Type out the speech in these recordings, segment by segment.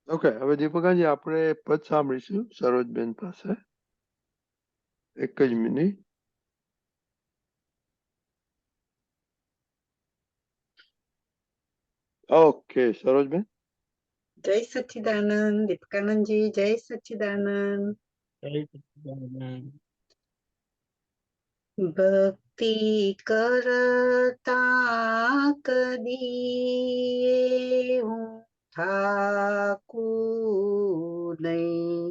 Okay, હવે દીપકાજી આપણે પદ સાંભળીશું સરોજબેન પાસે. એક જ મિનિટ. ઓકે, સરોજબેન. જય સચ્ચિદાનંદ. દીપકાનંદજી, જય સચ્ચિદાનંદ. જય સચ્ચિદાનંદ. ભક્તિ કરતા કદી હું થાકું નહીં,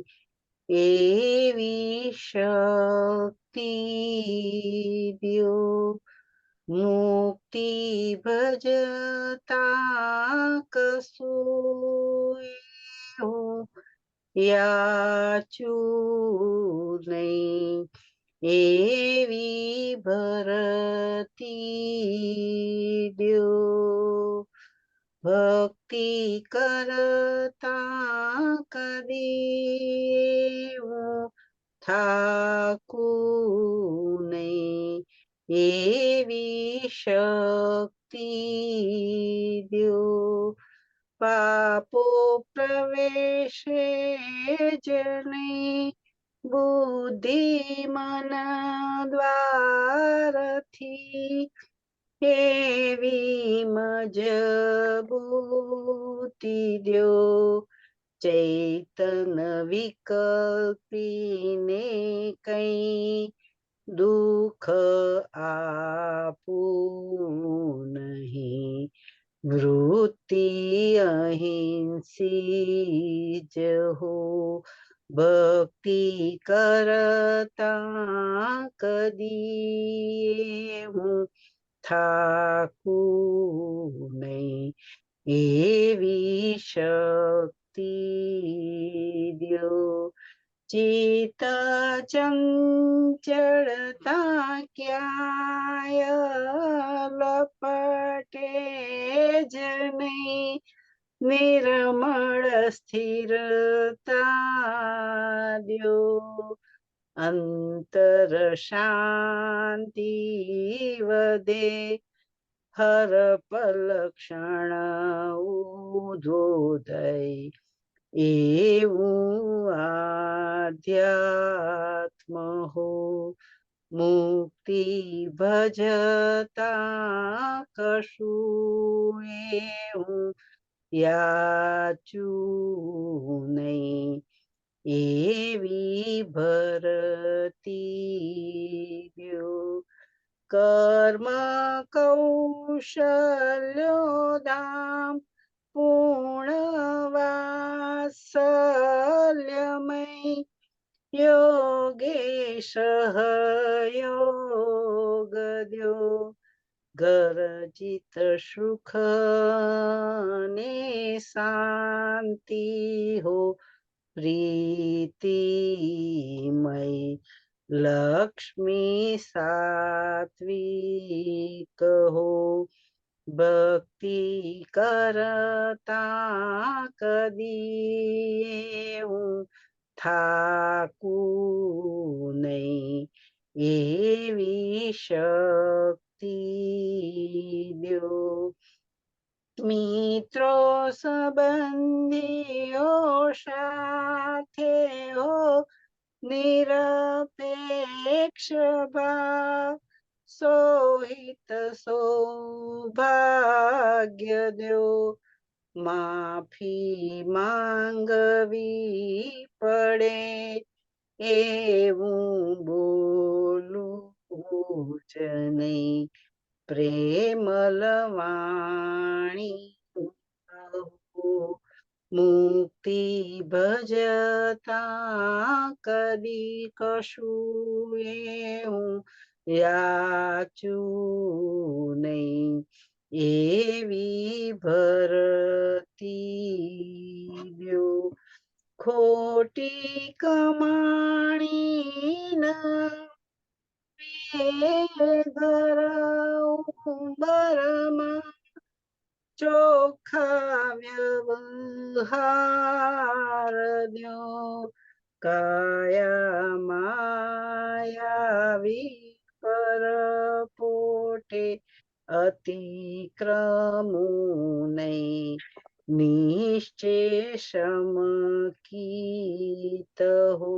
એવી શક્તિ દ્યો. મુક્તિ ભજતા કસું હું યાચું નહીં, એવી ભરતી દ્યો. ભક્તિ કરતા કદી હું થાકું નહીં, એવી શક્તિ દ્યો. પાપો પ્રવેશે જ નહીં, બુદ્ધિ મન દ્વારથી, એવી મજબૂતી દ્યો. ચૈતન વિકલ્પીને કઈ દુઃખ આપું નહીં, વૃત્તિ અહિંસી જ હો. ભક્તિ કરતા કદી હું થાકું નહીં, એવી શક્તિ દ્યો. ચિત્ત ચંચળતા ક્યાય લપટે જ નહીં, નિર્મળ સ્થિરતા દ્યો. અંતર શાંતિ વધે, હર પલક્ષણ ઉધોદય, એવું આધ્યાત્મ હો. મુક્તિ ભજતા કશું એવું યાચું નહીં, એવી ભરતી દ્યો. કર્મ કૌશલ્યો ધામ પૂર્ણવાસલ્યમય, યોગેશ યોગ દ્યો. ગરજિત સુખ ને શાંતિ હો, પ્રીતિમય લક્ષ્મી સાત્વિક હો. ભક્તિ કરતા કદી હું થાકું નહીં, એવી શક્તિ દ્યો. મિત્રો સંબંધીઓ સાથે હો, નિરપેક્ષ ભાવ, સોહિત સૌભાગ્ય દ્યો. માફી માંગવી પડે, એવું બોલું જ નહીં, પ્રેમલ વાણી કહું. મુક્તિ ભજતા કદી કશું એવું યાચું નહીં, એવી ભરતી દ્યો. ખોટી કમાણીના બરમાં ચોખ્ખા વ્યવહાર દ્યો. કાયા માયાવી પરપોટે અતિક્રમું નહીં, निश्चेषम कीत हो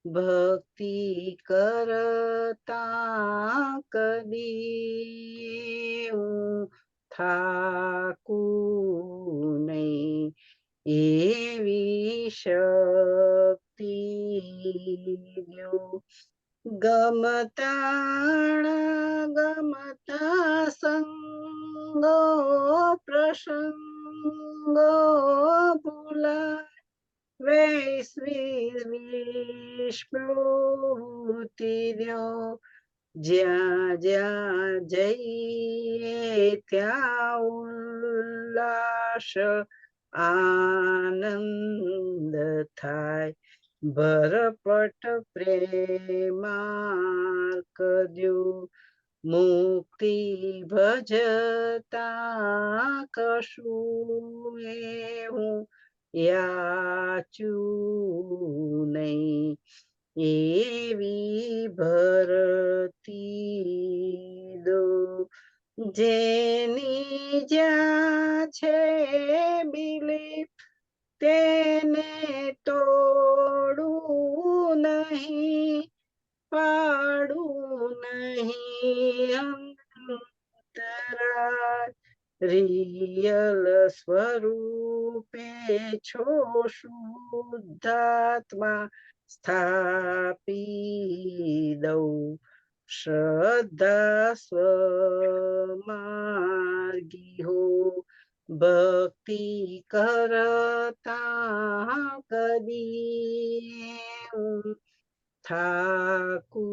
भक्ति करता कदी थाकू नहीं एवी शक्ति द्यो गमताण गमता संगो प्रसंगो भूला विस्मृति द्यो જ્યાં જ્યાં જઈએ ત્યાં ઉલ્લાસ આનંદ થાય ભરપટ પ્રેમાર્ક દ્યો મુક્તિ ભજતા કશું એવું યાચું નહીં એવી ભરતી દો જેની જ્યાં છે બિલીફ તેને તોડું નહીં પાડું નહીં અંતરાય રિયલ સ્વરૂપે છો શુદ્ધાત્મા સ્થાપી દઉં શ્રદ્ધા સ્વમાર્ગી હો ભક્તિ કરતા કદી થાકું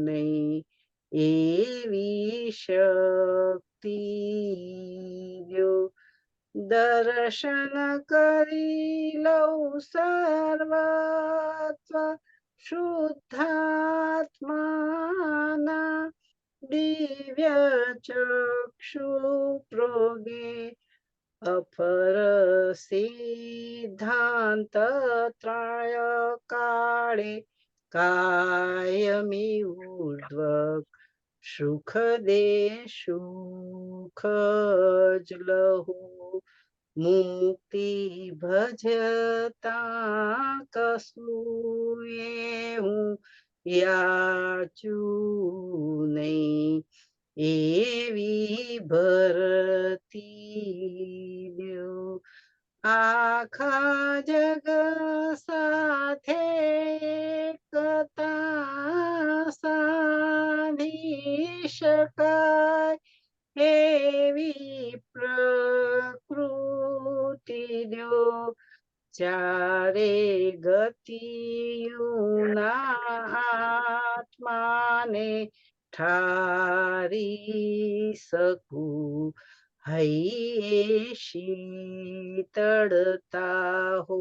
નહીં એવી શક્તિ દ્યો દર્શન કરી લઉં સર્વત્વ શુદ્ધાત્માના દિવ્ય ચક્ષુ પ્રોગે અફર સિદ્ધાંત ત્રય કાળે કાયમી ઉર્ધ્વ સુખ દે સુખ જ લહુ મુક્તિ ભજતા કશું એવું યાચું નહીં એવી ભરતી દ્યો આખા જગ સાથે એકતા સાધી શકાય એવી પ્રકૃતિ દ્યો ચારે ગતિયુના આત્માને ઠારી શકું હૈયે શીતળતા હો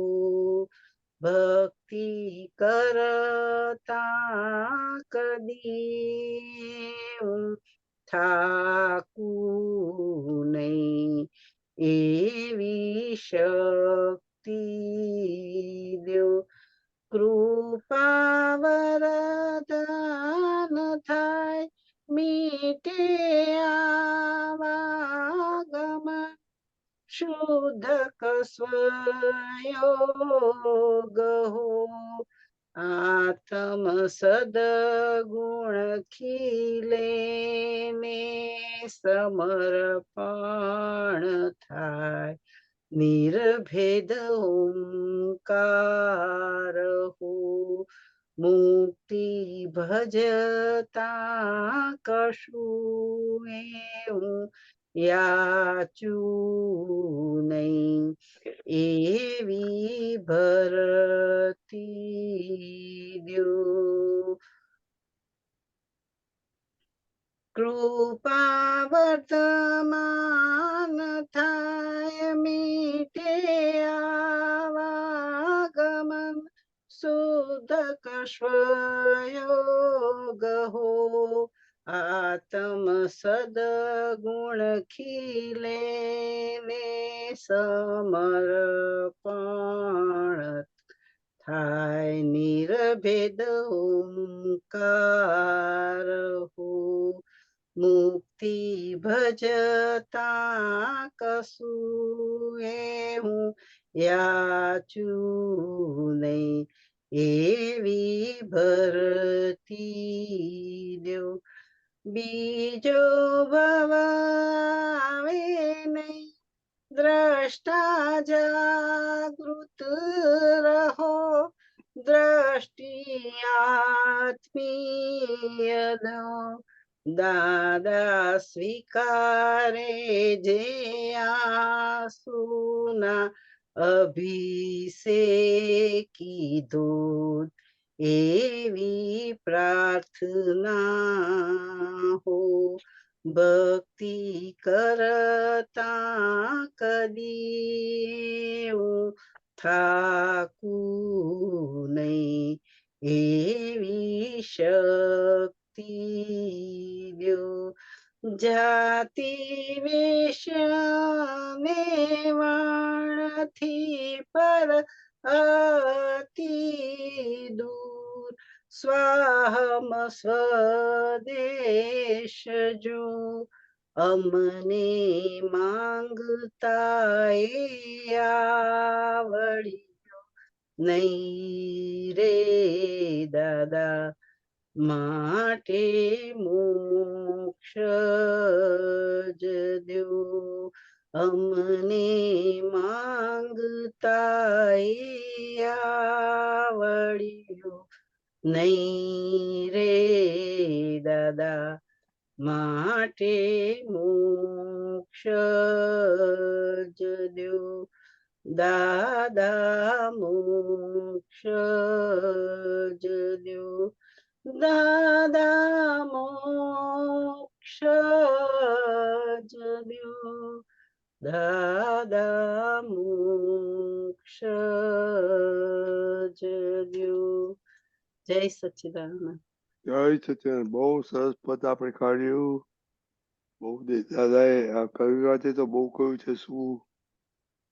ભક્તિ કરતા કદી થાકું નહીં એવી શક્તિ દ્યો કૃપા વરદાન થાય મીટે આવાગમન શુદ્ધ કસ્વયોગ હો આત્મ સદગુણ ખીલે ને સમર્પણ થાય નિર્ભેદ ઓંકાર હો મુક્તિ ભજતા કશું એવું યાચું નહીં એવી ભરતી દ્યો કૃપા વર્તમાન થાય મીટે આવાગમન શુદ્ધ કસ્વયોગ હો આત્મ સદગુણ ખીલે ને સમર્પણ થાય નિર્ભેદ ઓંકાર હો મુક્તિ ભક્તિ ભજતા કશું હું યાચું નહીં એવી ભરતી દ્યો બીજો ભવાવે નહીં દ્રષ્ટા જાગૃત રહો દ્રષ્ટિ આત્મીય દો દાદા સ્વીકારે જે આસુના અભિષેકી દૂત એવી પ્રાર્થના હો ભક્તિ કરતા કદી હું થાકું નહીં એવી શક્તિ દ્યો જાતિ વિષમે વાણથી પર અતિ દૂર સ્વાહમ સ્વદેશ જો અમને માંગતા આવડ્યો નહીં રે દાદા માટે મોક્ષ જ દ્યો અમને માંગતા આવડ્યો નહીં રે દાદા માટે મોક્ષ જ દ્યો દાદા મોક્ષ જ દ્યો દાદા મોક્ષ જ દ્યો દાદા મોક્ષ જ દ્યો જય સચ્ચિદાનંદ જય સચિદાનંદ. બહુ સરસ પદ આપણે કાઢ્યું. બહુ દાદાએ આ કવિરાજે તો બહુ કહ્યું છે શું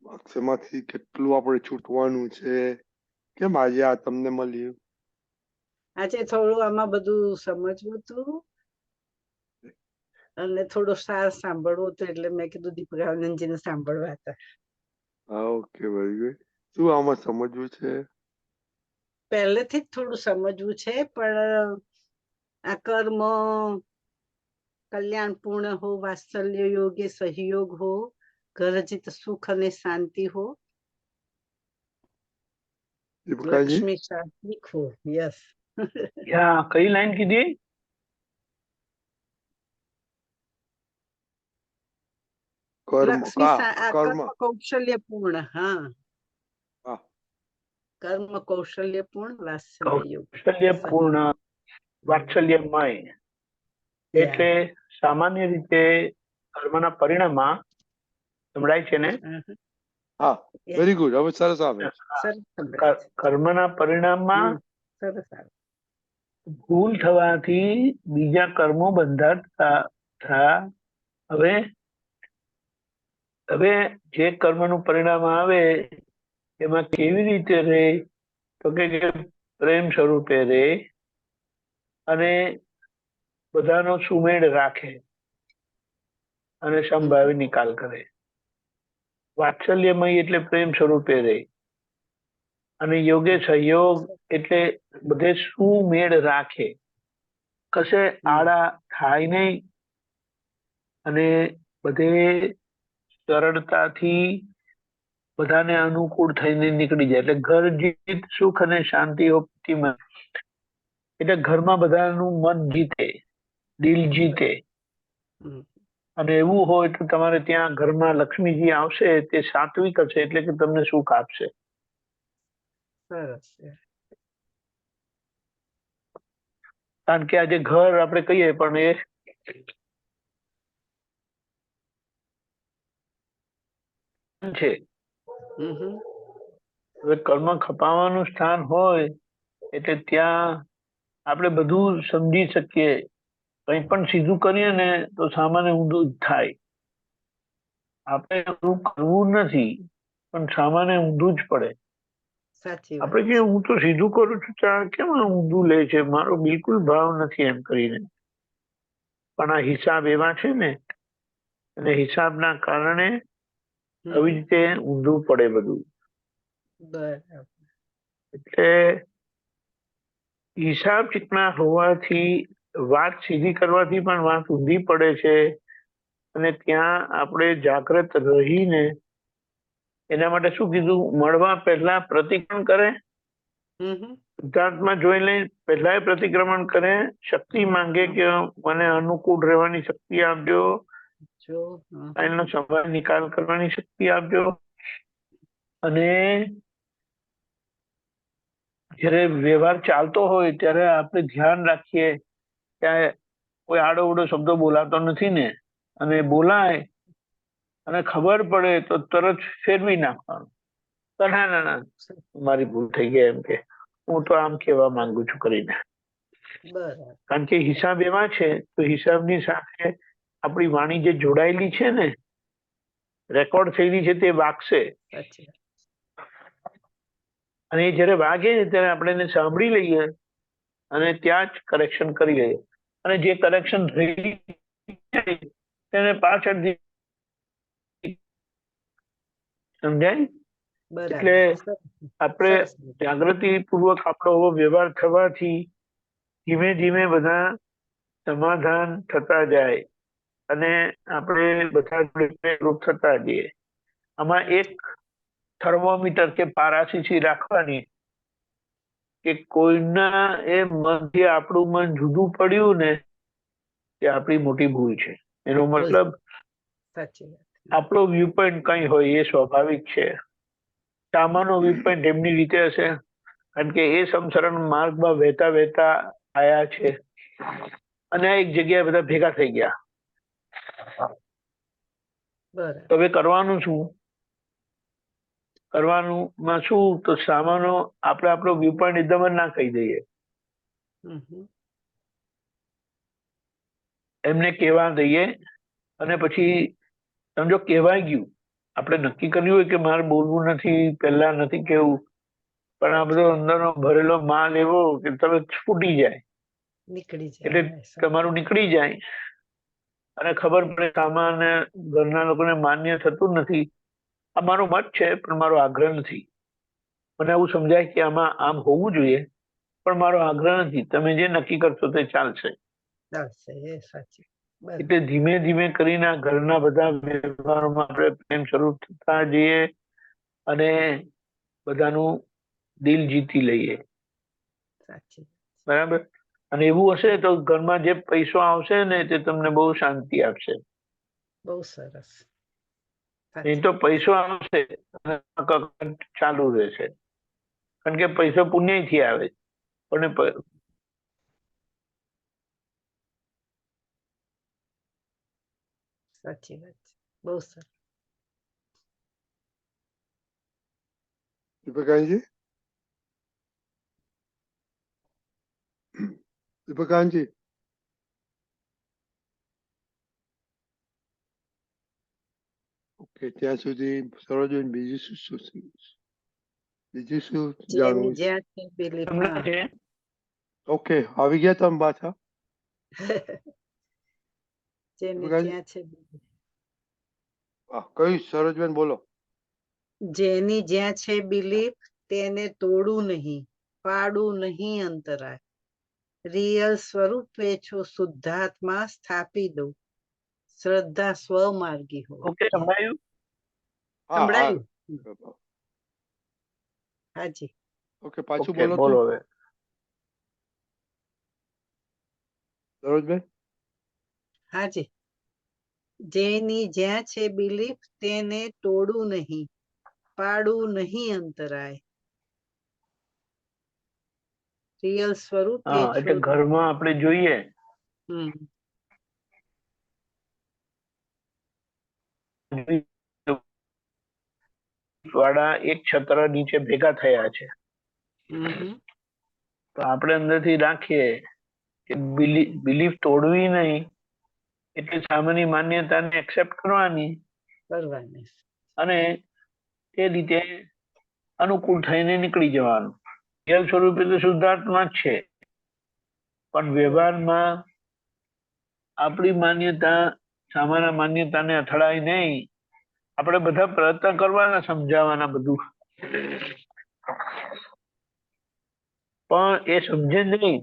અક્ષરમાંથી કેટલું આપણે છૂટવાનું છે. કેમ આજે આ તમને મળ્યું? આજે થોડું આમાં બધું સમજવું હતું અને થોડો સાર સાંભળવો હતો એટલે મેં કીધું દીપકાનંદજીને સાંભળવા હતા. હા, ઓકે, વેરી ગુડ. શું આમાં સમજવું છે? પહેલેથી જ થોડું સમજવું છે પણ આ કર્મ કલ્યાણ પૂર્ણ હો વાત્સલ્ય યોગે સહયોગ હો ઘરજીત સુખ અને શાંતિ હો દીપકાજી લક્ષ્મી શાસ્ત્રિક હો. યસ યા કઈ લાઈન કીધી? લક્ષ્મી કર્મ કર્મ કૌશલ્ય પૂર્ણ. હા, હા, કર્મ કૌશલ્ય પૂર્ણ વાત્સલ્ય યોગ. કૌશલ્યપૂર્ણ વાત્સલ્યમય એટલે સામાન્ય રીતે કર્મના પરિણામમાં સંભળાય છે ને? હા, વેરી ગુડ. હવે સરસ આવે. કર્મના પરિણામમાં સરસ આવે. ભૂલ થવાથી બીજા કર્મો બંધાતા હવે જે કર્મનું પરિણામ આવે એમાં કેવી રીતે રહે તો કે પ્રેમ સ્વરૂપે રહે અને બધાનો સુમેળ રાખે અને સંભાવી નિકાલ કરે. વાત્સલ્યમય એટલે પ્રેમ સ્વરૂપે રહે અને યોગે સહયોગ એટલે બધે સુમેળ રાખે, કશે આડા થાય નહીં અને બધે સરળતાથી બધાને અનુકૂળ થઈને નીકળી જાય. એટલે ઘર જીત સુખ અને શાંતિ ઓપ્તિમાં એટલે ઘરમાં બધાનું મન જીતે, દિલ જીતે. અને એવું હોય તો તમારે ત્યાં ઘરમાં લક્ષ્મીજી આવશે તે સાત્વિક હશે એટલે કે તમને સુખ આપશે. સરસ. કારણ કે આજે ઘર આપણે કહીએ પણ એ છે. હવે કર્મ ખપાવવાનું સ્થાન હોય એટલે ત્યાં આપણે બધું સમજી શકીએ. કંઈ પણ સીધું કરીએ ને તો સામાન્ય ઊંધું જ થાય. આપણે એવું કરવું નથી પણ સામાન્ય ઊંધું જ પડે. સાચી આપણે વાત. કે હું તો સીધું કરું છું ત્યાં કેમ ઊંધું લે છે, મારો બિલકુલ ભાવ નથી એમ કરીને. પણ આ હિસાબ એવા છે ને, અને હિસાબના કારણે આવી રીતે ઊંધું પડે બધું. બરાબર. એટલે હિસાબ ચિકના હોવાથી વાત સીધી કરવાથી પણ વાત ઊંધી પડે છે. અને ત્યાં આપણે જાગ્રત રહીને એના માટે શું કીધું, મળવા પહેલા પ્રતિક્રમણ કરે, સિદ્ધાંતમાં જોઈ લઈ પહેલા પ્રતિક્રમણ કરે, શક્તિ માંગે કે મને અનુકૂળ રહેવાની શક્તિ આપજો, એનો સમય નિકાલ કરવાની શક્તિ આપજો. અને જ્યારે વ્યવહાર ચાલતો હોય ત્યારે આપણે ધ્યાન રાખીએ કે કોઈ આડો અવડો શબ્દો બોલાતો નથી ને, અને બોલાય અને ખબર પડે તો તરત ફેરવી નાખવાનું. તો ના ના ના, મારી ભૂલ થઈ ગઈ, એમ કે હું તો આમ કહેવા માંગુ છું કરીને. બરાબર. કારણ કે હિસાબ એવા છે, તો હિસાબની સાથે આપણી વાણી જે જોડાયેલી છે ને, રેકોર્ડ થયેલી છે, તે વાગશે. સાચી વાત. અને એ જયારે વાગે ત્યારે આપણે એને સાંભળી લઈએ અને ત્યાં જ કરેક્શન કરી લઈએ. અને જે કરેક્શન થઈ તેને પાછળથી સમજાય. એટલે બરાબર. આપણે સરસ. જાગૃતિ પૂર્વક આપણો વ્યવહાર થવાથી ધીમે ધીમે બધા સમાધાન થતા જાય અને આપણે બધા ગ્રુપ થતા જઈએ. આમાં એક થર્મોમીટર કે પારાશીશી રાખવાની કે કોઈના એ મનથી આપણું મન જુદું પડ્યું ને, એ આપણી મોટી ભૂલ છે. એનો મતલબ સાચી વાત. આપણો વ્યૂ પોઈન્ટ કઈ હોય એ સ્વાભાવિક છે. સામાનો વ્યૂ પોઈન્ટ એમની રીતે હશે, કારણ કે એ સમસરણ માર્ગમાં વહેતા વહેતા આયા છે અને એક જગ્યાએ બધા ભેગા થઈ ગયા. બરાબર. તો હવે કરવાનું શું? કરવાનું માં શું, તો સામાનો આપણે આપણો વ્યૂ પોઈન્ટ એકદમ જ ના કહી દઈએ, એમને કહેવા દઈએ. અને પછી સમજો કહેવાય ગયું, આપણે નક્કી કર્યું હોય કે મારે બોલવું નથી, પહેલા નથી કેવું, પણ આ બધો અંદરનો ભરેલો માલ એવો કે તમે ફૂટી જાય, નીકળી એટલે જાય. તમારું નીકળી જાય અને ખબર પડે સામાન્ય ઘરના લોકોને માન્ય થતું નથી. આ મારો મત છે પણ મારો આગ્રહ નથી. મને એવું સમજાય કે આમાં આમ હોવું જોઈએ પણ મારો આગ્રહ નથી. તમે જે નક્કી કરશો તે ચાલશે. સાચી. એટલે ધીમે ધીમે કરીને આ ઘરના બધા વ્યવહારોમાં આપણે પ્રેમ શરૂ થતા જઈએ અને બધાનું દિલ જીતી લઈએ. સાચી. બરાબર. અને એવું હશે તો ઘરમાં જે પૈસો આવશે ને તે તમને બહુ શાંતિ આપશે. બહુ સરસ. નહીં તો પૈસો આવશે અને ચાલુ રહેશે, કારણ કે પૈસો પુણ્યથી આવે. પણ સાચી વાત છે. બહુ સરસ. દીપકાનજી, દીપકાનજી, ઓકે, ત્યાં સુધી સરોજબેન બીજું શું જાણવું છે? ઓકે, આવી ગયા તમે પાછા? કયું સરોજબેન બોલો? જેની જ્યાં છે બિલીફ તેને તોડવું નહીં, પાડવું નહીં અંતરાય. રિયલ સ્વરૂપે છો શુદ્ધાત્મા સ્થાપી દો. શ્રદ્ધા સ્વમાર્ગી હો. ઓકે, સંભળાયું? સંભળાયું? હાજી. ઓકે, પાછું બોલો તો હવે સરોજબેન. હાજી. જેની જ્યાં છે બિલીફ તેને તોડવું નહીં, પાડવું નહીં અંતરાય. રિયલ સ્વરૂપે એટલે ઘરમાં આપણે જોઈએ વાળા એક છત્ર નીચે ભેગા થયા છે, તો આપણે અંદરથી રાખીએ કે બિલીફ તોડવી નહીં, એટલે સામાન્ય માન્યતાને એક્સેપ્ટ કરવાની અને તે રીતે અનુકૂળ થઈને નીકળી જવાનું. રિયલ સ્વરૂપે તો શુદ્ધાત્મા જ છે, પણ વ્યવહારમાં આપણી માન્યતા સામાન્ય માન્યતાને અથડાય નહીં. આપણે બધા પ્રયત્ન કરવાના સમજાવવાના બધું, પણ એ સમજે નહીં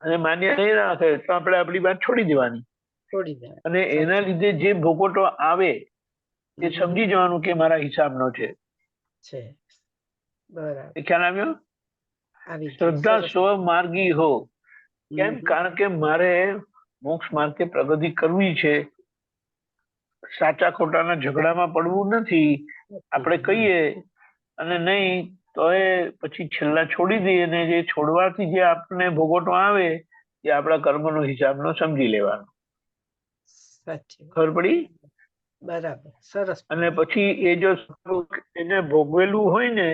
અને માન્ય નહીં રાખે તો આપણે આપણી વાત છોડી દેવાની. છોડી દે. અને એના લીધે જે ભોગવટો આવે એ સમજી જવાનું કે મારા હિસાબનો છે. બરાબર. એ ખ્યાલ આવ્યો? આવી ગયું. શ્રદ્ધા સરસ. સ્વમાર્ગી હો. કેમ? કારણ કે મારે મોક્ષ માર્ગે પ્રગતિ કરવી છે. સાચા ખોટાના ઝઘડામાં પડવું નથી. આપણે કહીએ અને નહીં તો એ પછી છેલ્લા છોડી દઈએ, ને જે છોડવાથી જે આપણને ભોગવટો આવે એ આપણા કર્મનો હિસાબનો સમજી લેવાનો. સાચી વાત. ખબર પડી? બરાબર. સરસ. અને પછી એ જો એને ભોગવેલું હોય ને,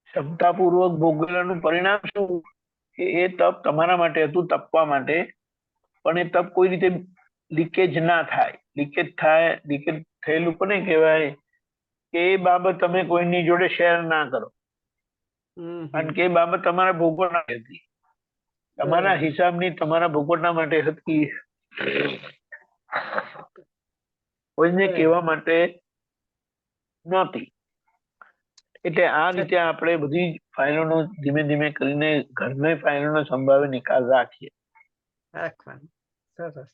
ક્ષમતાપૂર્વક ભોગવેલાનું પરિણામ શું કે એ તપ તમારા માટે હતું, તપવા માટે, પણ એ તપ કોઈ રીતે લીકેજ ના થાય. લીકેજ થયેલું કોને કહેવાય કે એ બાબત તમે કોઈની જોડે શેર ના કરો, કારણ કે એ બાબત તમારા ભોગવટના હતી, તમારા હિસાબની, તમારા ભોગવટના માટે હતી, કોઈને કહેવા માટે નહોતી. એટલે આ રીતે આપણે બધી ફાઇલોનો ધીમે ધીમે કરીને ઘરની ફાઇલોનો સંભાવે નિકાલ રાખીએ. સરસ.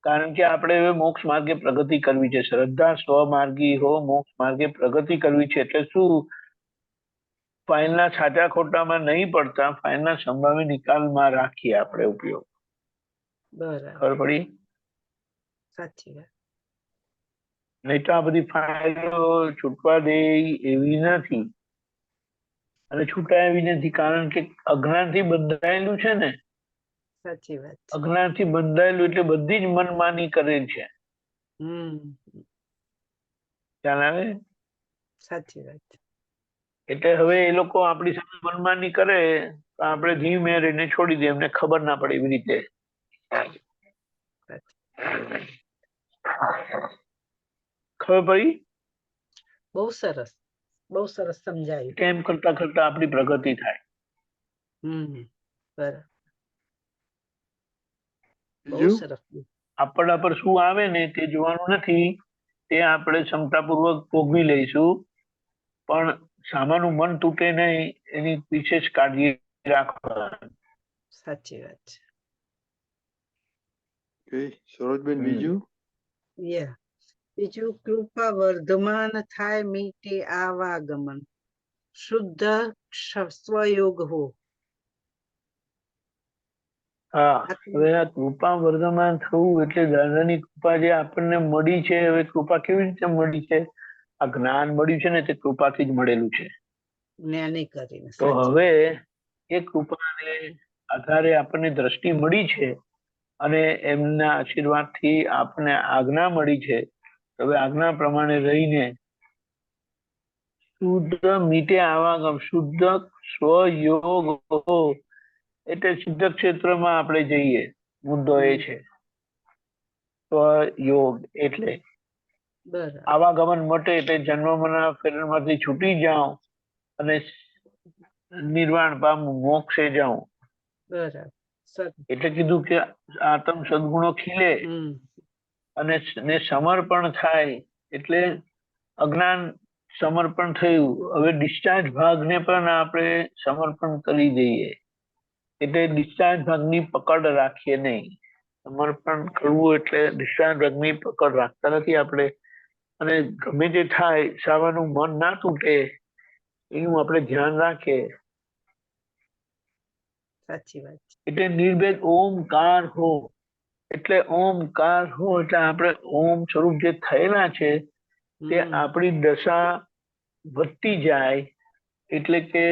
કારણ કે આપણે હવે મોક્ષ માર્ગે પ્રગતિ કરવી છે. શ્રદ્ધા સ્વમાર્ગી હો, મોક્ષ માર્ગે પ્રગતિ કરવી છે. એટલે શું? ફાઇલના સાચા ખોટામાં નહીં પડતા, ફાઇલના સંભાવે નિકાલમાં રાખીએ આપણે ઉપયોગ. ખબર પડી? સાચી વાત. નહીં તો આ બધી ફાઇલો છૂટવા દે એવી નથી, અને છૂટા એવી નથી, કારણ કે અજ્ઞાનથી બંધાયેલું છે ને. સાચી વાત. અજ્ઞાનથી બંધાયેલું એટલે બધી જ મનમાની કરેલ છે. ખ્યાલ આવે? સાચી વાત. એટલે હવે એ લોકો આપણી સામે મનમાની કરે તો આપણે ધીમે રહીને છોડી દઈએ, એમને ખબર ના પડે એવી રીતે. ખબર પડી? બહુ સરસ. બહુ સરસ સમજાયું. કેમ કરતા કરતા આપણી પ્રગતિ થાય. બરાબર. બહુ બીજું સરસ. આપણા પર શું આવે ને તે જોવાનું નથી, તે આપણે ક્ષમતાપૂર્વક ભોગવી લઈશું, પણ સામાનું મન તૂટે નહીં એની વિશેષ કાળજી રાખવાની. સાચી વાત છે. સરોજબેન, બીજું બીજું, કૃપા વર્ધમાન થાય મીટે આવાગમન, શુદ્ધ સ્વયોગ હો. હા, હવે આ કૃપા વર્ધમાન થવું એટલે દાદાની કૃપા જે આપણને મળી છે. હવે કૃપા કેવી રીતે મળી છે? આ જ્ઞાન મળ્યું છે ને તે કૃપાથી જ મળેલું છે. જ્ઞાની કરીને. તો હવે એ કૃપાને આધારે આપણને દ્રષ્ટિ મળી છે અને એમના આશીર્વાદથી આપણને આજ્ઞા મળી છે. હવે આજ્ઞા પ્રમાણે રહીને શુદ્ધ મીટે આવાગમ, શુદ્ધ સ્વયોગ હો, એટલે સિદ્ધ ક્ષેત્રમાં આપણે જઈએ. મુદ્દો એ છે સ્વયોગ એટલે આવાગમન મટે, એટલે જન્મના ફેરમાંથી છૂટી જાઉં અને નિર્વાણ પામું, મોક્ષે જાઉં. એટલે કીધું કે આત્મ સદગુણો ખીલે અને સમર્પણ થાય, એટલે અજ્ઞાન સમર્પણ થયું. હવે ડિસ્ચાર્જ ભાગને પણ આપણે સમર્પણ કરી દઈએ, એટલે ડિસ્ચાર્જ ભાગની પકડ રાખીએ નહીં. સમર્પણ કરવું એટલે ડિસ્ચાર્જ ભાગની પકડ રાખતા નથી આપણે, અને ગમે તે થાય સાવાનું મન ના તૂટે એનું આપણે ધ્યાન રાખીએ. સાચી વાત. એટલે નિર્ભેદ ઓમકાર હો, એટલે ઓમકાર હો એટલે આપણે ઓમ સ્વરૂપ જે થયેલા છે તે આપણી દશા વધતી જાય. એટલે કે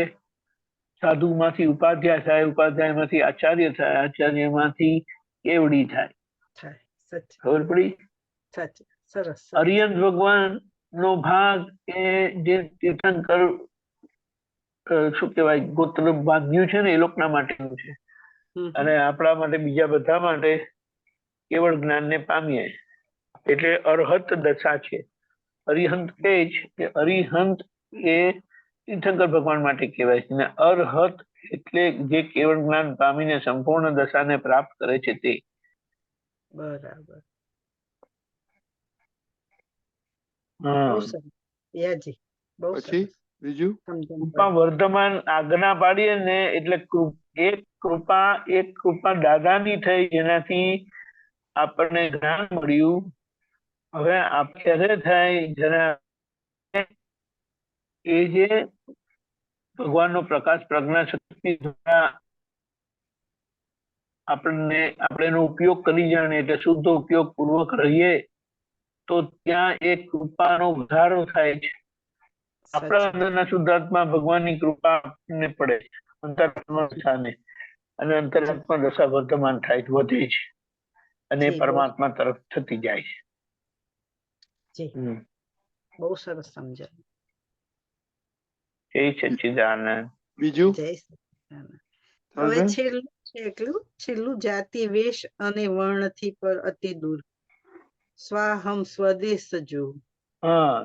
સાધુ માંથી ઉપાધ્યાય થાય, ઉપાધ્યાય માંથી આચાર્ય થાય, આચાર્ય માંથી કેવડી થાય. ખબર પડી? સરસ. અરિયંત ભગવાન નો ભાગ એ જે તીર્થંકર શું કહેવાય ગોત્ર બાંધ્યું છે ને એ લોકોના માટેનું છે, અને આપણા માટે બીજા બધા માટે કેવળ જ્ઞાનને પામીએ એટલે અરહત દશા છે. અરિહંત કે અરિહંત એ તીર્થંકર ભગવાન માટે કહેવાય છે, ને અરહત એટલે જે કેવળ જ્ઞાન પામીને સંપૂર્ણ દશાને પ્રાપ્ત કરે છે તે. બરાબર. હા. બહુ સરસ યાજી, બહુ પછી સરસ બીજું સમજણ કૃપા પડી. વર્ધમાન આજ્ઞા પાડીએ ને એટલે એક કૃપા દાદાની થઈ જેનાથી આપણને જ્ઞાન મળ્યું. હવે આપણે થાય જરા એ જે ભગવાનનો પ્રકાશ પ્રજ્ઞા શક્તિ દ્વારા આપણે એનો ઉપયોગ કરી જાણીએ એટલે શુદ્ધ ઉપયોગ પૂર્વક રહીએ તો ત્યાં એક કૃપાનો વધારો થાય છે. આપણા સાચી અંદરના શુદ્ધાત્મા ભગવાનની કૃપા આપણને પડે છે અંતરાત્મા સ્થાને, અને અંતરાત્મા દશા વર્ધમાન થાય છે, વધે છે અને એ જી, બહુ પરમાત્મા તરફ થતી જાય છે. જી, હમ. બહુ સરસ સમજણ. જય સચ્ચિદાનંદ. બીજું જય સચ્ચિદાનંદ. હવે સરસ છેલ્લું છે એટલું, છેલ્લું જાતિ વેશ અને વર્ણથી પર અતિ દૂર, સ્વાહમ સ્વદેશ જો. હા,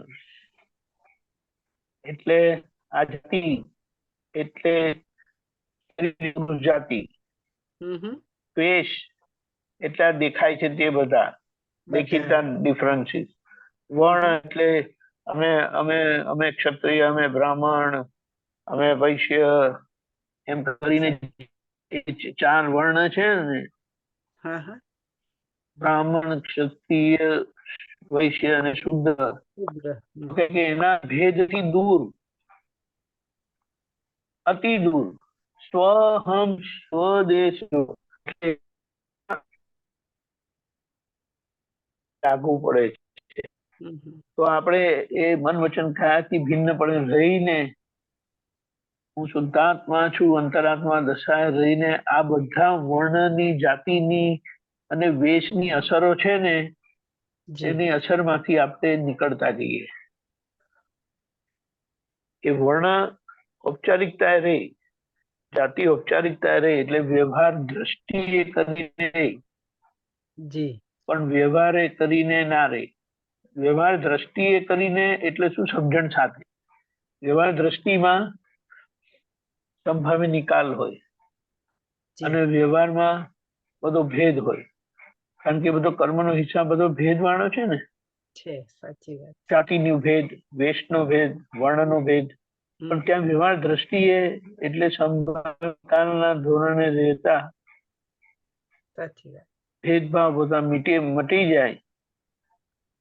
એટલે આ જાતિ એટલે જાતિ, હમ. વેશ એટલા દેખાય છે તે બધા દેખીતા બધા ડિફરન્સીસ. વર્ણ એટલે અમે અમે અમે ક્ષત્રિય, અમે બ્રાહ્મણ, અમે વૈશ્ય, એમ કરીને ચાર વર્ણ છે ને, હા હા બ્રાહ્મણ, ક્ષત્રિય, વૈશ્ય અને શુદ્ર, શુદ્ર. કે એના ભેદથી દૂર, અતિ દૂર, સ્વહમ સ્વદેશ લાગવું પડે છે. તો આપણે એ મન વચન કાયાથી ભિન્નપણે રહીને હું શુદ્ધાત્મા છું, અંતરાત્મા દશાએ રહીને આ બધા વર્ણની, જાતિની અને વેશની અસરો છે ને જી, એની અસરમાંથી આપણે નીકળતા જઈએ. એ વર્ણ ઔપચારિકતાએ રહે, જાતિ ઔપચારિકતાએ રહે એટલે વ્યવહાર દ્રષ્ટિએ કરીને રહે, જી, પણ વ્યવહારે કરીને ના રહે. વ્યવહાર દ્રષ્ટિએ કરીને એટલે શું? સમજણ સાથે. વ્યવહાર દ્રષ્ટિમાં સંભાવી નિકાલ હોય જી, અને વ્યવહારમાં બધો ભેદ હોય, કારણ કે બધો કર્મનો હિસાબ બધો ભેદવાળો છે ને. છે, સાચી વાત. જાતિનો ભેદ, વેશનો ભેદ, વર્ણનો ભેદ, પણ ત્યાં વ્યવહાર દ્રષ્ટિએ એટલે સંભાવના ધોરણે રહેતા સાચી વાત. ભેદભાવ બધા મટી જાય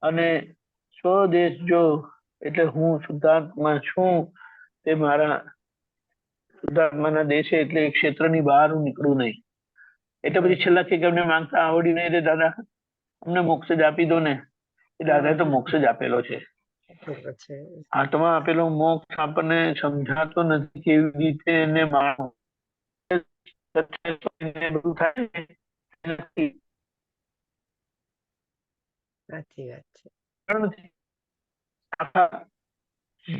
અને સ્વદેશ જો એટલે હું શુદ્ધાત્મા છું તે મારા શુદ્ધાત્માના દેશે એટલે એ ક્ષેત્રની બહાર હું નીકળું નહીં. એટલે પછી છેલ્લા કે અમને માંગતા આવડી નહીં રે દાદા, અમને મોક્ષ જ આપી દો ને. એ દાદાએ તો મોક્ષ જ આપેલો છે. છે. આત્મા આપેલો મોક્ષ આપણને સમજાતો નથી કેવી રીતે એને માણવું. બધું થાય ને, નથી. સાચી વાત છે. આખા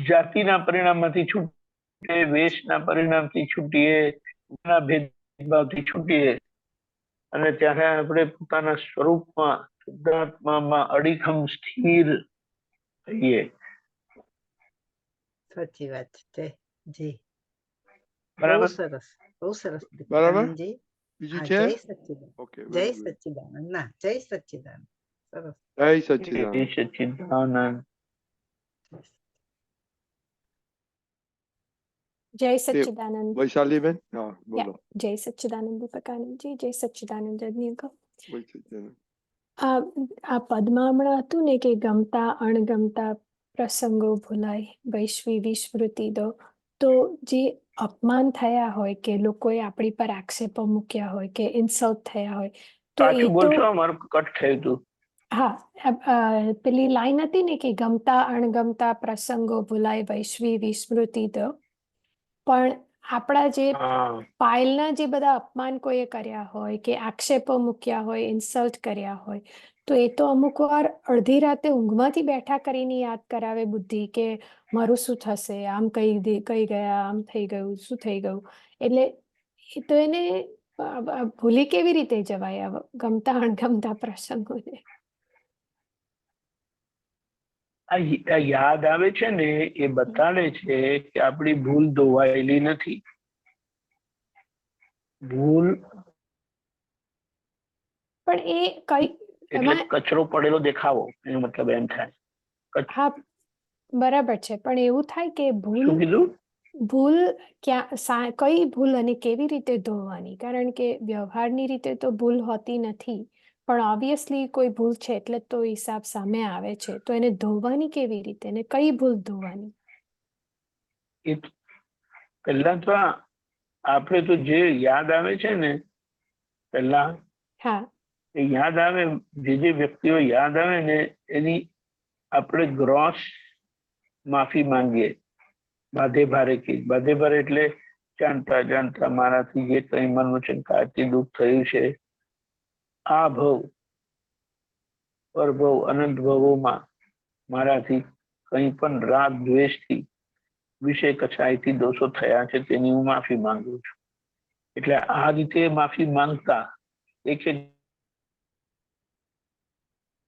જાતિના પરિણામમાંથી છૂટીએ, વેશના પરિણામથી છૂટીએ, ભેદભાવથી છૂટીએ અને ત્યારે આપણે પોતાના સ્વરૂપમાં શુદ્ધાત્મામાં અડીખમ સ્થિર થઈએ. સાચી વાત છે. જી, બહુ બરાબર. સરસ, બહુ સરસ બરાબર. દીપાનંદજી. બીજું હા, છે? જય સચ્ચિદાનંદ. ઓકે, જય વેરી ગુડ. સચ્ચિદાનંદ. ના, જય સચ્ચિદાનંદ. સરસ. જય જય સચ્ચિદાનંદ. સચ્ચિદાનંદ. જય સચ્ચિદાનંદ. વૈશાલીબેન, હા બોલો. જય સચ્ચિદાનંદ દીપકાનંદજી, જય સચ્ચિદાનંદ રજનીકા. વૈશાલીબેન. આ પદમાં હમણાં હતું ને કે ગમતા અણગમતા પ્રસંગો ભૂલાય, વૈશ્વી વિસ્મૃતિ દો. તો જે અપમાન થયા હોય કે લોકોએ આપણી પર આક્ષેપો મૂક્યા હોય કે ઇન્સલ્ટ થયા હોય તો એ પાછું તો બોલશો, અમારું કટ થયું હતું. હા, પેલી લાઈન હતી ને કે ગમતા અણગમતા પ્રસંગો ભૂલાય, વૈશ્વી વિસ્મૃતિ દો. પણ આપણા જે હા, પાયલના જે બધા અપમાન કોઈએ કર્યા હોય કે આક્ષેપો મૂક્યા હોય, ઇન્સલ્ટ કર્યા હોય, તો એ તો અમુક વાર અડધી રાતે ઊંઘમાંથી બેઠા કરીને યાદ કરાવે બુદ્ધિ કે મારું શું થશે, આમ કહી ગયા, આમ થઈ ગયું, શું થઈ ગયું. એટલે એ તો એને ભૂલી કેવી રીતે જવાય આ ગમતા અણગમતા પ્રસંગોને. આ યાદ આવે છે ને એ બતાડે છે કે આપણી ભૂલ ધોવાયેલી નથી. ભૂલ પણ એ કઈ એટલે એમાં કચરો પડેલો દેખાવો, એનો મતલબ એમ થાય. હા બરાબર છે, પણ એવું થાય કે ભૂલ શું કીધું? ભૂલ કઈ ભૂલ અને કેવી રીતે ધોવાની? કારણ કે વ્યવહારની રીતે તો ભૂલ હોતી નથી, પણ ઓબ્વિયસલી કોઈ ભૂલ છે એટલે તો હિસાબ સામે આવે છે, તો એને ધોવાની કેવી રીતે અને કઈ ભૂલ ધોવાની? એ પહેલા તો આપણે તો જે યાદ આવે છે ને, પહેલા હા એ યાદ આવે, જે વ્યક્તિઓ યાદ આવે ને એની આપણે ગ્રોસ માફી માંગીએ, બાધે ભારે કી. બાધે ભારે એટલે જાણતા જાણતા મારાથી જે કંઈ મન વચન કાયાથી દુઃખ થયું છે, આ ભવ પરભવ અનંત ભવોમાં મારાથી કંઈ પણ રાગ દ્વેષથી વિષય કચાઈથી દોષો થયા છે, તેની હું માફી માંગુ છું. એટલે આ રીતે માફી માંગતા એક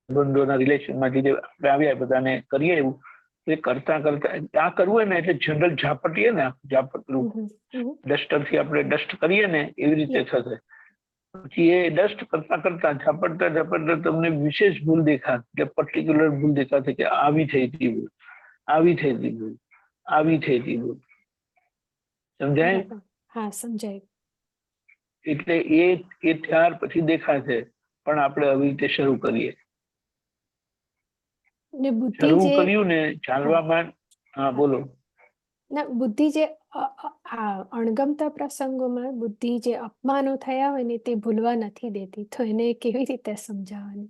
બંધોના રિલેશનમાં જે આપણે આવ્યા બધાને કરીએ એવું, એ કરતા કરતા આ કરવું હોય ને એટલે જનરલ ઝાપટીએ ને, ઝાપટલું ડસ્ટરથી આપણે ડસ્ટ કરીએ ને એવી રીતે થશે. પછી એ ડસ્ટ કરતા કરતા ઝાપટતા ઝાપટતા તમને વિશેષ ભૂલ દેખાશે, કે પર્ટિક્યુલર ભૂલ દેખાશે કે આવી થઈ હતી ભૂલ, આવી થઈ હતી ભૂલ, આવી થઈ હતી ભૂલ. સમજાય? બરાબર. હા સમજાય. એટલે એ ત્યાર પછી દેખાશે, પણ આપણે આવી રીતે શરૂ કરીએ. ને બુદ્ધિ શરૂ જે કર્યું ને ચાલવામાં. હા બોલો. ના બુદ્ધિ જે આ અણગમતા પ્રસંગોમાં બુદ્ધિ જે અપમાનો થયા હોય ને તે ભૂલવા નથી દેતી, તો એને કેવી રીતે સમજાવવાની?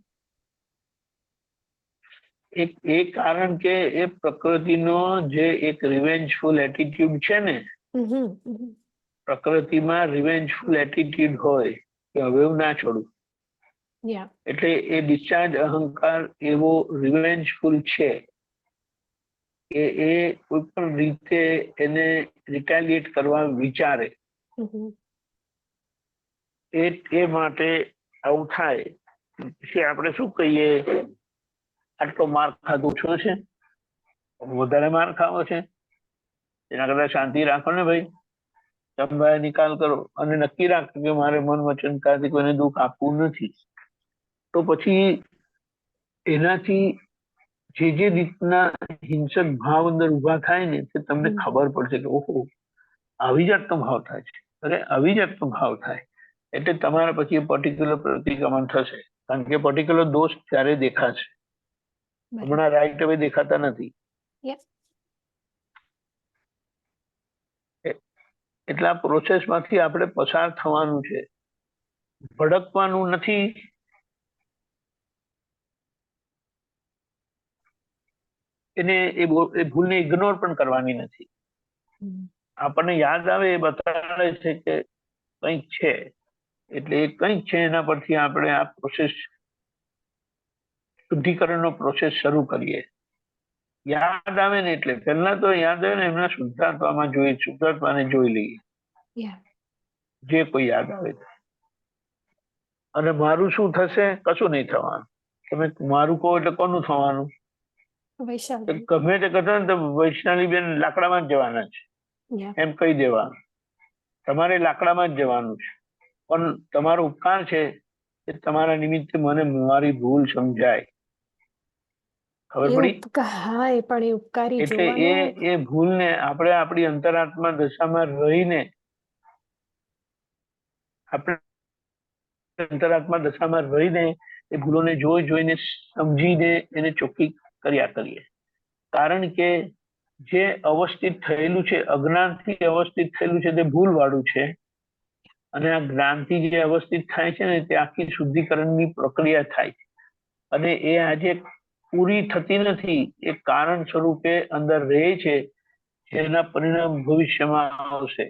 એ કારણ કે એ પ્રકૃતિનો જે એક રિવેન્જફુલ એટીટ્યુડ છે ને, પ્રકૃતિમાં રિવેન્જફુલ એટીટ્યુડ હોય કે હવે હું ના છોડું, એટલે એ ડિસ્ચાર્જ અહંકાર એવો રિવેન્જફુલ છે કે એ કોઈ પણ રીતે એને રિટાલિએટ કરવા વિચારે. એ માટે આવું થાય. પછી આપણે શું કહીએ, આટલો માર ખાધો છો છે, વધારે માર ખાવો છે, એના કરતા શાંતિ રાખો ને ભાઈ, તમે નિકાલ કરો અને નક્કી રાખો કે મારે મન વચન કાયાથી કોઈને દુઃખ આપવું નથી. તો પછી એનાથી જે રીતના હિંસક ભાવ અંદર ઉભા થાય ને, તે તમને ખબર પડશે કે ઓહો આવી જાતનો ભાવ થાય છે, અરે આવી જાતનો ભાવ થાય, એટલે તમારા પછી પર્ટિક્યુલર પ્રતિક્રમણ થશે. કારણ કે પર્ટિક્યુલર દોષ ત્યારે દેખાશે, હમણાં રાઈટ હવે દેખાતા નથી. એટલે આ પ્રોસેસમાંથી આપણે પસાર થવાનું છે, ભડકવાનું નથી. એને એ ભૂલને ઇગ્નોર પણ કરવાની નથી. આપણને યાદ આવે એ બતાડે છે કે કંઈક છે, એટલે એ કંઈક છે એના પરથી આપણે આ પ્રોસેસ, શુદ્ધિકરણનો પ્રોસેસ શરૂ કરીએ. યાદ આવે ને એટલે પહેલા તો યાદ આવે ને એમના શુદ્ધાત્માને જોઈ લઈએ, જે કોઈ યાદ આવે. અને મારું શું થશે? કશું નહીં થવાનું. તમે મારું કહો એટલે કોનું થવાનું? ગમે તે કરતા ને તો વૈશાલી બેન લાકડામાં જ જવાના છે, એમ કહી દેવાનું. તમારે લાકડામાં જ જવાનું છે, પણ તમારો ઉપકાર છે કે તમારા નિમિત્તે મને મારી ભૂલ સમજાય. ખબર પડી? હા એ પણ એ ઉપકારી એટલે એ ભૂલને આપણે આપણી અંતરાત્મા દશામાં રહીને, આપણે અંતરાત્મા દશામાં રહીને એ ભૂલોને જોઈને સમજીને એને ચોખ્ખી કર્યા કરીએ. કારણ કે જે અવસ્થિત થયેલું છે, અજ્ઞાનથી અવસ્થિત થયેલું છે, તે ભૂલ વાળું છે. અને આ જ્ઞાનથી જે અવસ્થિત થાય છે ને, તે આખી શુદ્ધિકરણની પ્રક્રિયા થાય છે. અને એ આજે પૂરી થતી નથી, એ કારણ સ્વરૂપે અંદર રહે છે, જેના પરિણામ ભવિષ્યમાં આવશે.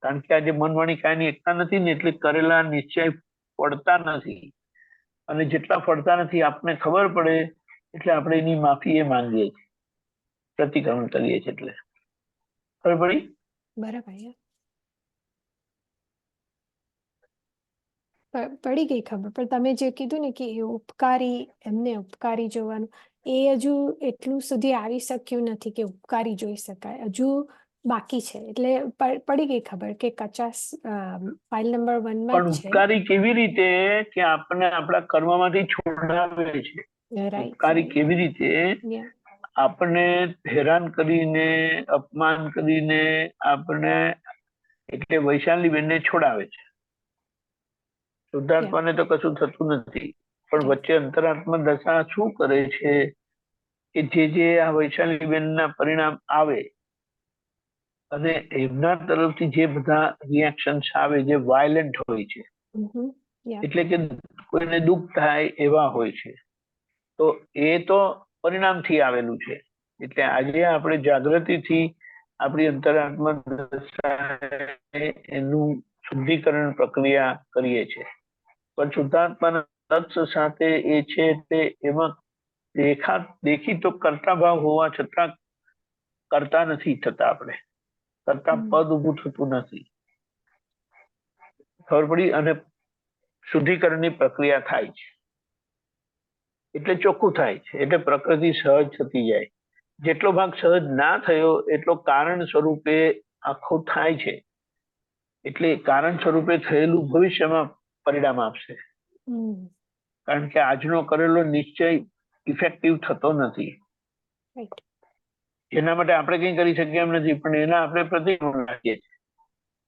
કારણ કે આજે મન વાણી કાયની એકતા નથી ને, એટલે કરેલા નિશ્ચય પડતા નથી. અને જેટલા પડતા નથી આપને ખબર પડે, એટલે આપણે એની માફી એ માંગીએ છીએ, પ્રતિક્રમણ કરીએ છીએ. એટલે ખબર પડી? બરાબર, પડી ગઈ ખબર. પણ તમે જે કીધું ને કે એ ઉપકારી, એમને ઉપકારી જોવાનું, એ હજુ એટલું સુધી આવી શક્યું નથી કે ઉપકારી જોઈ શકાય. હજુ બાકી છે એટલે પડી ગઈ ખબર કે 50 ફાઇલ નંબર 1 પણ માં જ છે. ઉપકારી કેવી રીતે કે આપણને આપણા કર્મમાંથી છોડાવે છે? રાઈટ ઉપકારી કેવી રીતે આપણને હેરાન કરીને, અપમાન કરીને આપણને એટલે વૈશાલીબેનને છોડાવે છે. શુદ્ધાત્માને તો કશું થતું નથી, પણ વચ્ચે અંતરાત્મા દશા શું કરે છે કે જે આ વૈશાલીબેનના પરિણામ આવે અને એમના તરફથી જે બધા રિએક્શન્સ આવે જે વાયલેન્ટ હોય છે, એટલે કે કોઈને દુઃખ થાય એવા હોય છે, તો એ તો પરિણામથી આવેલું છે. એટલે આજે આપણે જાગૃતિથી આપણી અંતરાત્મા દશા એનું શુદ્ધિકરણ પ્રક્રિયા કરીએ છીએ. પણ શુદ્ધાત્માના લક્ષ્ય સાથે એ છે તે એમાં દેખી તો કરતા ભાવ હોવા છતાં કરતા નથી થતા. આપણે કરતા પદ ઊભું થતું નથી. ખબર પડી? અને શુદ્ધિકરણની પ્રક્રિયા થાય છે એટલે ચોખ્ખું થાય છે, એટલે પ્રકૃતિ સહજ થતી જાય. જેટલો ભાગ સહજ ના થયો એટલો કારણ સ્વરૂપે આખો થાય છે, એટલે કારણ સ્વરૂપે થયેલું ભવિષ્યમાં પરિણામ આપશે. કારણ કે આજનો કરેલો નિશ્ચય ઇફેક્ટિવ થતો નથી. એના માટે આપણે કંઈ કરી શકીએ એમ નથી, પણ એના આપણે પ્રતિક્રમણ રાખીએ છીએ.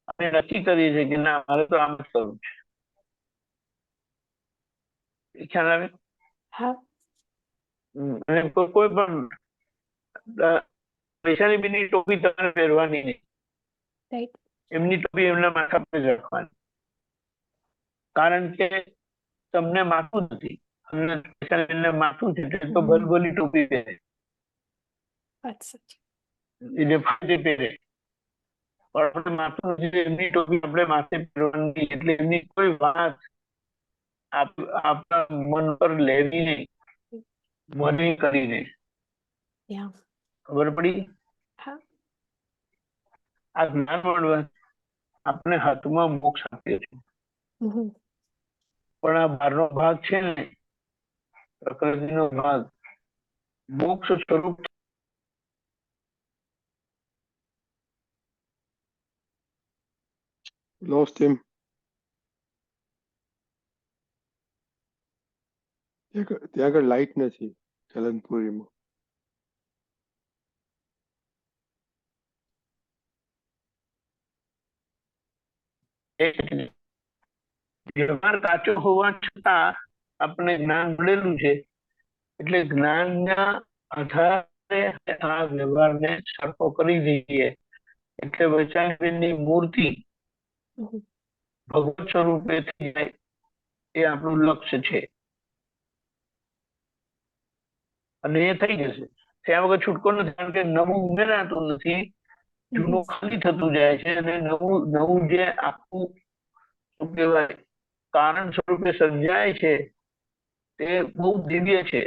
આપણે નક્કી કરીએ છીએ કે ના, મારે તો આમ જ કરવું છે. એ ખ્યાલ આવે? અને કોઈ પણ વૈશાલીબેનની ટોપી તમારે પહેરવાની નહીં, એમની ટોપી એમના માથા પર જ રાખવાની. કારણ કે તમને માથું નથી, અમને વૈશાલીબેનને માથું છે તો ભલભલી ટોપી પહેરે, એટલે ફાટે પહેરે. પણ આપણે માથું નથી, એમની ટોપી આપણે માથે પહેરવાની, એટલે એમની કોઈ વાત આપણા મન પર લેવી નહીં, મને કરીને. ખબર પડી? આ જ્ઞાન મળવા આપણે હાથમાં મોક્ષ આપ્યો છે, પણ આ બહારનો ભાગ છે ને, પ્રકૃતિનો ભાગ, મોક્ષ સ્વરૂપ lost him. ત્યાં આગળ લાઈટ નથી ચલનપુરીમાં. વ્યવહાર કાચો હોવા છતાં આપણે જ્ઞાન મળેલું છે, એટલે જ્ઞાનના આધારે આ વ્યવહારને સરખો કરી દઈએ. એટલે વૈશાલીબેનની મૂર્તિ ભગવત સ્વરૂપે થઈ જાય એ આપણું લક્ષ્ય છે, અને એ થઈ જશે. ત્યાં વગર છૂટકો નથી, કારણ કે નવું ઉમેરાતું નથી, જૂનું ખાલી થતું જાય છે, અને નવું જે આખું શું કહેવાય કારણ સ્વરૂપે સર્જાય છે તે બહુ દિવ્ય છે,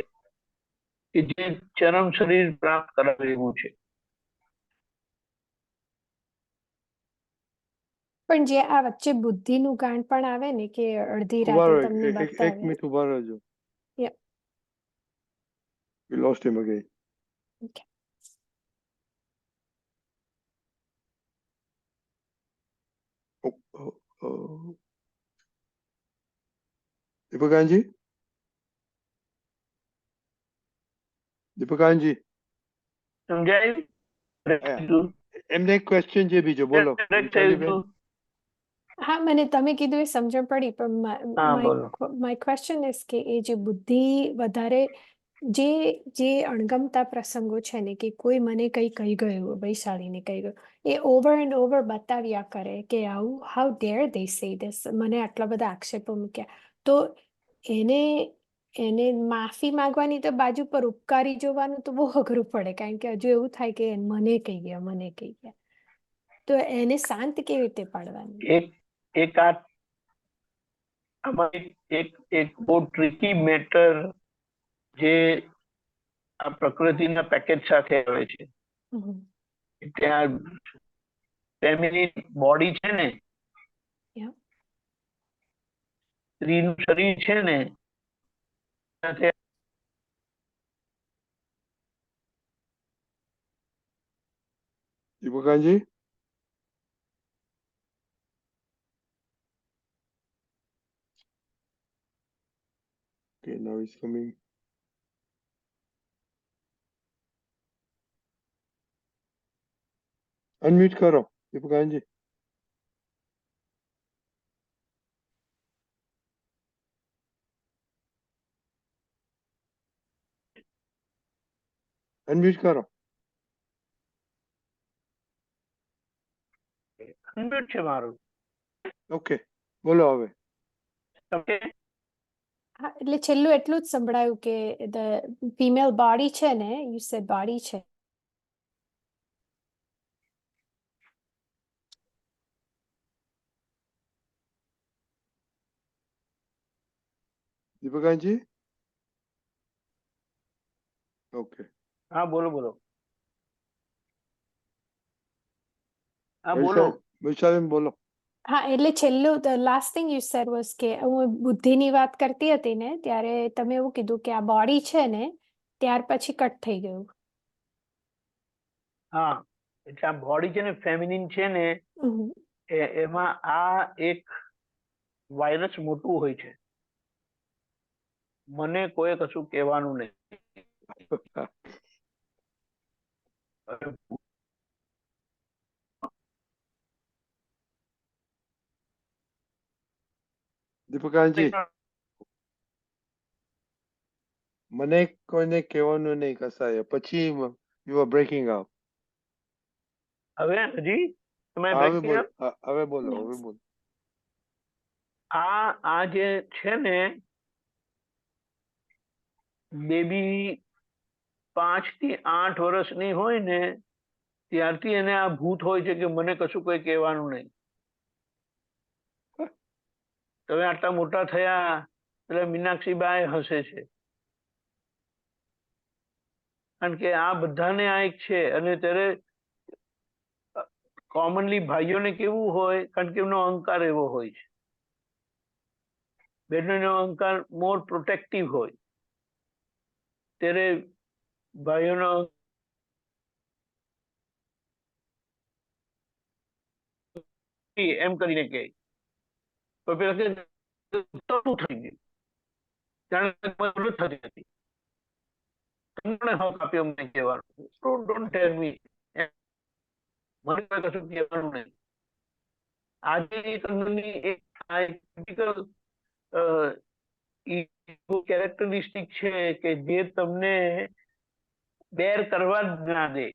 કે જે ચરમ શરીર પ્રાપ્ત કરાવે એવું છે. પણ જે આ વચ્ચે બુદ્ધિનું ગાંઠ પણ આવે ને કે અડધી રાતે તમને એક બતાવે. મિનિટ ઉભા રહેજો. Yeah. We lost him again. Okay. દીપકાનજી, દીપકાનજી સમજાયું? એમને એક ક્વેશ્ચન છે બીજો, બોલો. હા, મને તમે કીધું એ સમજણ પડી, પણ બોલો. માય ક્વેશ્ચન ઇઝ કે એ જે બુદ્ધિ વધારે જે અણગમતા પ્રસંગો છે ને, કે કોઈ મને કઈ કહી ગયું, વૈશાલીને કહી ગયું, એ ઓવર એન્ડ ઓવર બતાવ્યા કરે કે આવું હાઉ ડેર દે સે ધીસ, મને આટલા બધા આક્ષેપો મૂક્યા, તો એને માફી માંગવાની તો બાજુ પર ઉપકારી જોવાનું તો બહુ અઘરું પડે, કારણ કે હજુ એવું થાય કે મને કહી ગયા, તો એને શાંત કેવી રીતે પાડવાની? એક બહુ ટ્રિકી મેટર જે આ પ્રકૃતિના પેકેજ સાથે આવે છે. ત્યાં ફેમિલી બોડી છે ને, સ્ત્રીનું શરીર છે ને, દીપકાજી, okay, now he's coming. Unmute કરો દીપકાજી. Unmute કરો. અનમ્યુટ છે મારું. ઓકે, બોલો હવે. ઓકે, હા, એટલે છેલ્લું એટલું જ સંભળાયું કે ધ ફિમેલ બોડી છે ને, યુ સેડ બોડી છે. દીપકાજી, ઓકે. હા બોલો બોલો. હા બોલો. વૈશાલીન બોલો. હા, એટલે છેલ્લું the last thing you sad was કે હું બુદ્ધિની વાત કરતી હતી ને ત્યારે તમે એવું કીધું કે આ બોડી છે ને, ત્યાર પછી કટ થઈ ગયું. હા, એટલે આ બોડી છે ને ફેમિનિન છે ને, હમ. એમાં આ એક વાયરસ મોટું હોય છે. મને કોઈ કશું કહેવાનું નહીં. દીપકાજી, મને કોઈને કહેવાનું નહીં કસાય. પછી યુ આર બ્રેકિંગ અપ. હવે હજી તમે હવે breaking બોલો, up? હવે બોલો, Yes. હવે બોલો. આ જે છે ને બેબી 5 થી 8 વર્ષની હોય ને ત્યારથી એને આ ભૂત હોય છે કે મને કશું કોઈ કહેવાનું નહીં. તમે આટલા મોટા થયા એટલે મીનાક્ષીબાઈ હસે છે, કારણ કે આ બધાને આ એક છે. અને ત્યારે કોમનલી ભાઈઓને કેવું હોય, કારણ કે એમનો અહંકાર એવો હોય છે. બહેનોનો અહંકાર મોર પ્રોટેક્ટિવ હોય, ત્યારે ભાઈઓનો એમ કરીને કહે તો પેલા કે તો શું થઈ ગયું, જાણે મદદ થતી હતી. તમને હક આપ્યો મને કહેવાનું, ડોન્ટ ટેલ મી, મને કોઈ કશું કહેવાનું નહીં. આજે એક અંદરની એક આ એક typical, કેરેક્ટરિસ્ટિક છે કે જે તમને બેર કરવા જ ના દે.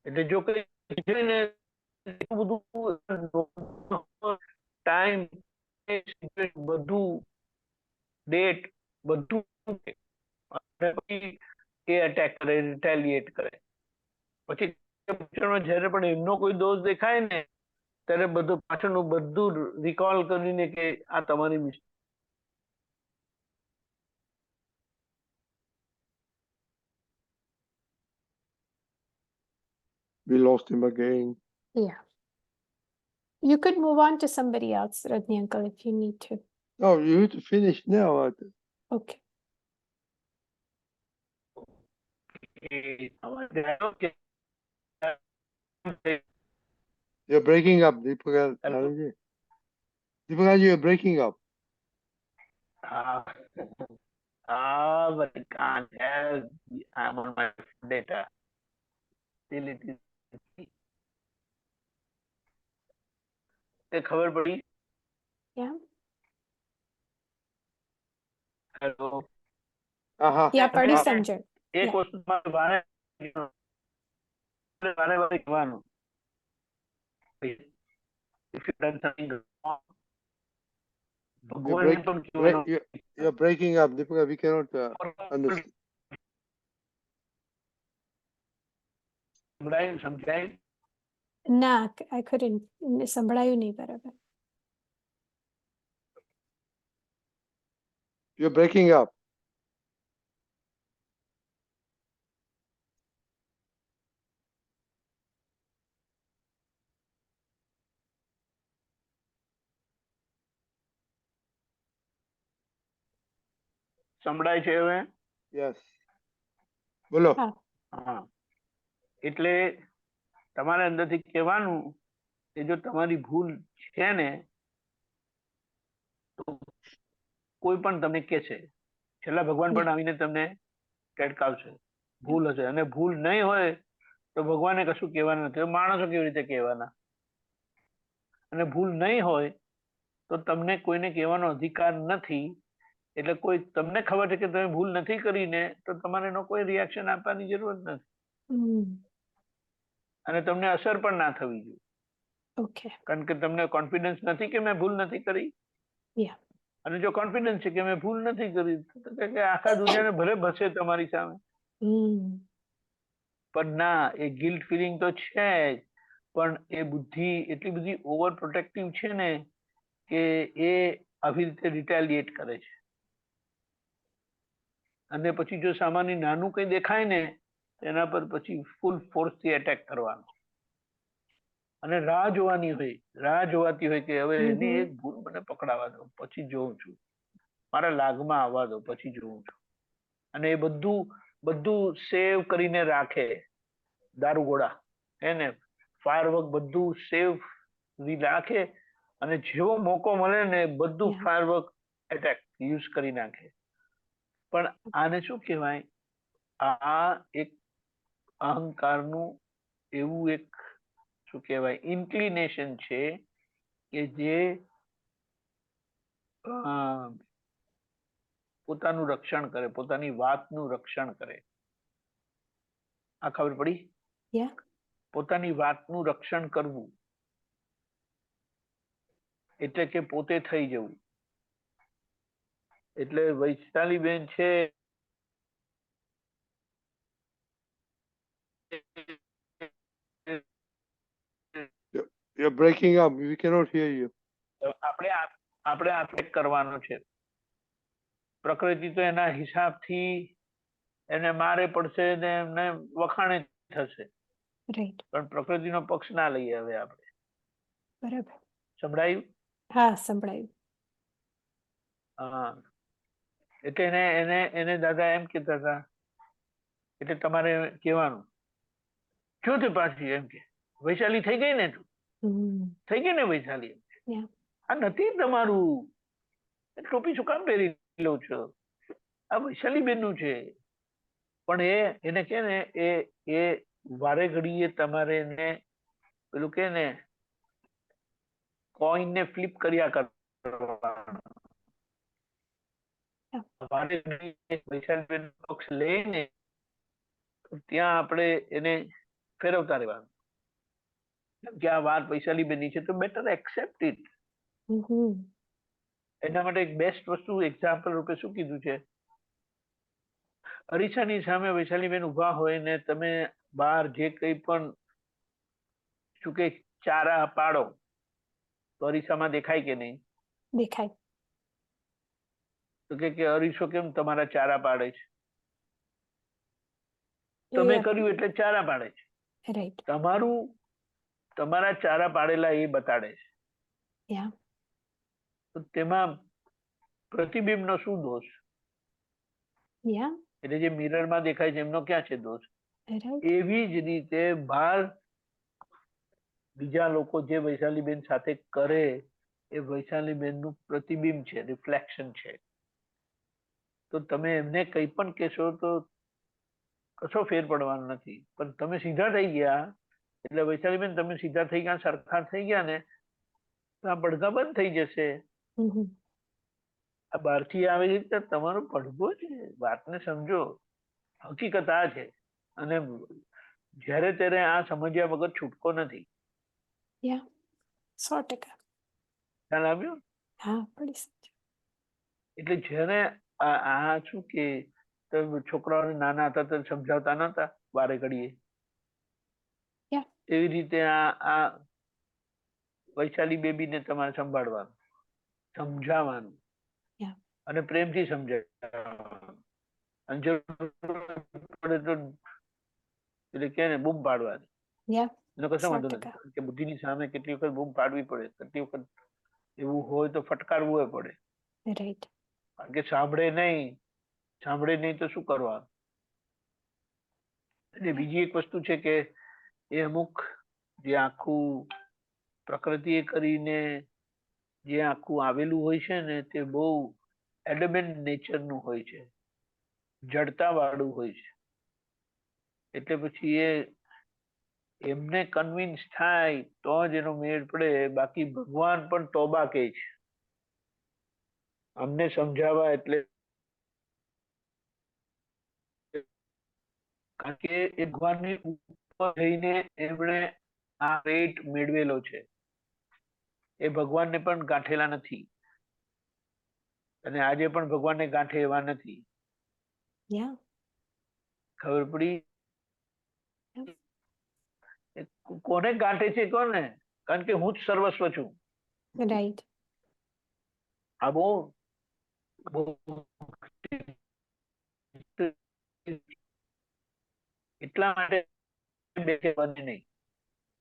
એટલે જો કઈ છે ને એટલું બધું ટાઈમ બધું ડેટ બધું મૂકે. અને પછી એ અટેક કરે, રિટેલિએટ કરે. પછી જ્યારે પણ એમનો કોઈ દોષ દેખાય ને ત્યારે બધું પાછળનું બધું રિકોલ કરીને કે આ તમારી mistake. We lost him again. Yeah. You could move on to somebody else, Rajni uncle, if you need to. No, you need to finish now. Okay. You're breaking up, Deepakaji. Deepakaji, you're breaking up. But I can't have, I'm on my data. Still it is. તે ખબર પડી? Yeah. Hello. Yeah, પડી સમજણ. એક Yeah. વસ્તુ તમારે વારે વારે કહેવાનું. If you've done something wrong, ભગવાનને પણ કહેવાનું. You're breaking up, Deepika. We cannot understand. સમજાય? ના, I couldn't. સંભળાયું નહીં બરાબર. You're breaking up. સંભળાય છે હવે? Yes. બોલો. હા. હા, એટલે તમારે અંદરથી કહેવાનું કે જો તમારી ભૂલ છે ને તો કોઈ પણ તમને કહેશે, છેલ્લા ભગવાન પણ આવીને તમને ટટકાવશે. ભૂલ હશે અને ભૂલ નહીં હોય તો ભગવાને કશું કહેવાનું નથી, તો માણસો કેવી રીતે કહેવાના? અને ભૂલ નહીં હોય તો તમને કોઈને કહેવાનો અધિકાર નથી. એટલે કોઈ તમને ખબર છે કે તમે ભૂલ નથી કરીને તો તમારે એનો કોઈ રિએક્શન આપવાની જરૂર નથી અને તમને અસર પણ ના થવી જોઈએ. ઓકે. કારણ કે તમને કોન્ફિડન્સ નથી કે મેં ભૂલ નથી કરી. યા. અને જો કોન્ફિડન્સ છે કે મેં ભૂલ નથી કરી તો કે આખા દુનિયાને ભલે ભસે તમારી સામે, પણ ના, એ ગિલ્ટ ફિલિંગ તો છે જ, પણ એ બુદ્ધિ એટલી બધી ઓવર પ્રોટેક્ટિવ છે ને કે એ આવી રીતે રિટેલિએટ કરે છે. અને પછી જો સામાન્ય નાનું કંઈ દેખાય ને એના પર પછી ફૂલ ફોર્સથી એટેક કરવાનો અને રાહ જોવાની હોય, રાહ જોવાતી હોય કે હવે એની એક ભૂલ મને પકડાવા દો પછી જોઉં છું, મારા લાગમાં આવવા દો પછી જોઉં છું. અને એ બધું સેવ કરીને રાખે, દારૂગોળા એને ફાયરવર્ક બધું સેવ રાખે અને જેવો મોકો મળે ને બધું ફાયરવર્ક એટેક યુઝ કરી નાખે. પણ આને શું કહેવાય? આ એક અહંકારનું એવું એક શું કહેવાય ઇન્ક્લિનેશન છે કે જે પોતાનું રક્ષણ કરે, પોતાની વાતનું રક્ષણ કરે. આ ખબર પડી? પોતાની વાતનું રક્ષણ કરવું એટલે કે પોતે થઈ જવું. એટલે વૈશાલીબેન છે You're breaking up. We cannot hear you. આપણે આ કરવાનો છે. પ્રકૃતિ તો એના હિસાબથી એને મારે પડશે ને એમને વખાણે થશે. રાઈટ. પણ પ્રકૃતિનો પક્ષ ના લઈએ હવે આપણે. બરાબર. સંભળાયું? હા, સંભળાયું. હા, એટલે એને દાદા એમ કહેતા હતા એટલે તમારે કહેવાનું જો તે પાછી એમ કે વૈશાલી થઈ ગઈ ને, તું થઈ ગઈ ને વૈશાલી, આ નથી તમારું, ટોપી શું કામ પહેરી લો છો, આ વૈશાલી બેન નું છે. પણ એને કે ને એ વારે ઘડીએ તમારે એને પેલું કે ને કોઈન ને ફ્લિપ કર્યા કરવાનું. વારે ઘડીએ વૈશાલી બેન પક્ષ લઈને ત્યાં આપણે એને ફેરવતા રહેવાનું કે આ વાત વૈશાલી બેનની છે તો બેટર એક્સેપ્ટ ઇટ. એના માટે એક બેસ્ટ વસ્તુ એક્ઝામ્પલ રૂપે શું કીધું છે, અરીસાની સામે વૈશાલીબેન ઉભા હોય ને તમે બહાર જે કંઈ પણ શું કે ચારા પાડો તો અરીસામાં દેખાય કે નહીં? દેખાય. તો કે અરીસો કેમ તમારા ચારા પાડે છે? તમે કર્યું એટલે ચારા પાડે છે. રાઈટ. તમારા ચારા પાડેલા એ બતાડે છે. તો તેમાં પ્રતિબિંબનો શું દોષ? એટલે જે મિરરમાં દેખાય છે એમનો ક્યાં છે દોષ? એવી જ રીતે બહાર બીજા લોકો જે વૈશાલીબેન સાથે કરે એ વૈશાલીબેન નું પ્રતિબિંબ છે, રિફ્લેક્શન છે. તો તમે એમને કંઈ પણ કહેશો તો કશો ફેર પડવાનો નથી. પણ તમે સીધા થઈ ગયા એટલે વૈશાલીબેન તમે સીધા થઈ ગયા, સરખા થઈ ગયા ને તો આ પડઘા બંધ થઈ જશે. આ બહારથી આવે છે તમારો પડઘો છે, વાતને સમજો. હકીકત આ છે અને જ્યારે ત્યારે આ સમજ્યા વગર છૂટકો નથી. 100%. ખ્યાલ આવ્યો? હા, પડી શકે. એટલે જ્યારે આ શું કે છોકરાઓને નાના હતા તો સમજાવતા નતા વારે ઘડીએ, એવી રીતે આ વૈશાલી બેબીને તમારે સંભાળવાનું, સમજાવવાનું અને પ્રેમથી સમજાવવાનું. અને જરૂર પડે તો એટલે કે ને બૂમ પાડવાની. એનો કશો વાંધો નથી કે બુદ્ધિની સામે કેટલી વખત બૂમ પાડવી પડે, કેટલી વખત એવું હોય તો ફટકારવું પડે. રાઈટ. કારણ કે સાંભળે નહીં તો શું કરવાનું? અને બીજી એક વસ્તુ છે કે એ અમુક જે આખું પ્રકૃતિએ કરીને જે આખું આવેલું હોય છે ને તે બહુ એડમેન્ટ નેચરનું હોય છે, જડતા વાળું હોય છે. એટલે પછી એમને કન્વિન્સ થાય તો જ એનો મેળ પડે, બાકી ભગવાન પણ તોબા કહે છે. અમને સમજાવવા એટલે કારણ કે એ ભગવાનની ઉપર જઈને એમણે આ રેટ મેળવેલો છે. એ ભગવાનને પણ ગાંઠેલા નથી અને આજે પણ ભગવાનને ગાંઠે એવા નથી. Yeah. ખબર પડી? કોને ગાંઠે છે કોને? કારણ કે હું જ સર્વસ્વ છું. Right. આ બહુ એટલા માટે બંને નહીં,